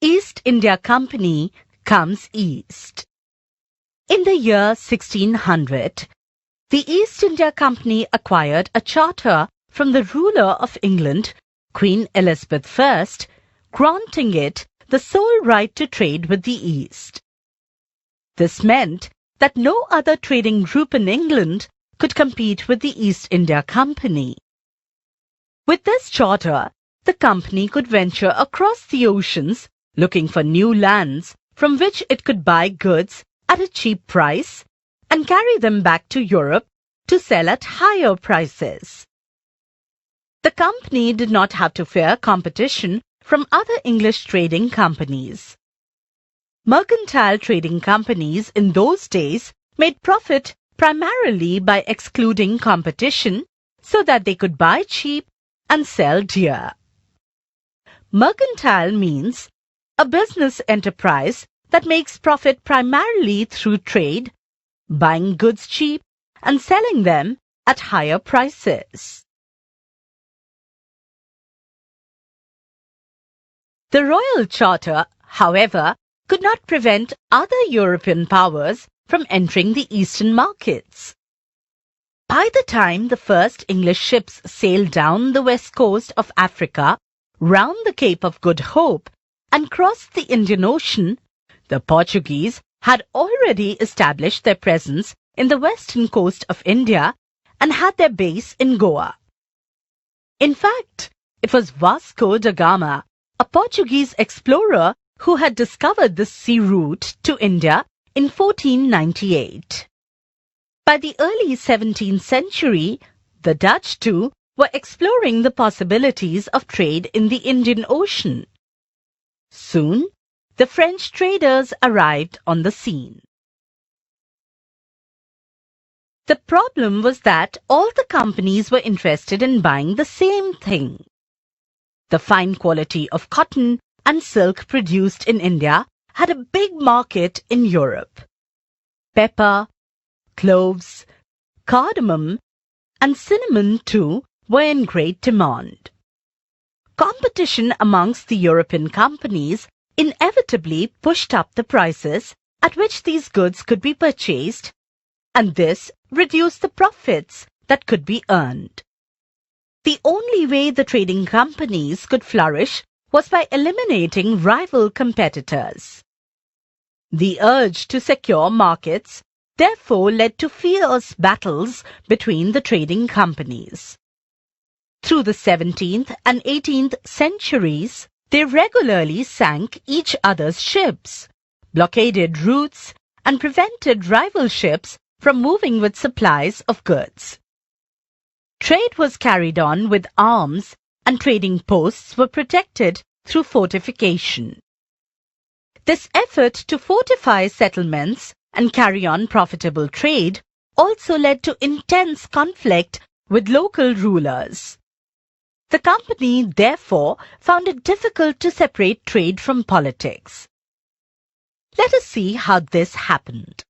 East India Company comes east. In the year 1600, the East India Company acquired a charter from the ruler of England, Queen Elizabeth I, granting it the sole right to trade with the East. This meant that no other trading group in England could compete with the East India Company. With this charter, the company could venture across the oceans looking for new lands from which it could buy goods at a cheap price and carry them back to Europe to sell at higher prices. The company did not have to fear competition from other English trading companies. Mercantile trading companies in those days made profit primarily by excluding competition so that they could buy cheap and sell dear. Mercantile means a business enterprise that makes profit primarily through trade, buying goods cheap and selling them at higher prices. The Royal Charter, however, could not prevent other European powers from entering the eastern markets. By the time the first English ships sailed down the west coast of Africa, round the Cape of Good Hope, and crossed the Indian Ocean, the Portuguese had already established their presence in the western coast of India and had their base in Goa. In fact, it was Vasco da Gama, a Portuguese explorer, who had discovered this sea route to India in 1498. By the early 17th century, the Dutch too were exploring the possibilities of trade in the Indian Ocean. Soon, the French traders arrived on the scene. The problem was that all the companies were interested in buying the same thing. The fine quality of cotton and silk produced in India had a big market in Europe. Pepper, cloves, cardamom, and cinnamon too were in great demand. Competition amongst the European companies inevitably pushed up the prices at which these goods could be purchased, and this reduced the profits that could be earned. The only way the trading companies could flourish was by eliminating rival competitors. The urge to secure markets therefore led to fierce battles between the trading companies. Through the 17th and 18th centuries, they regularly sank each other's ships, blockaded routes, and prevented rival ships from moving with supplies of goods. Trade was carried on with arms, and trading posts were protected through fortification. This effort to fortify settlements and carry on profitable trade also led to intense conflict with local rulers. The company, therefore, found it difficult to separate trade from politics. Let us see how this happened.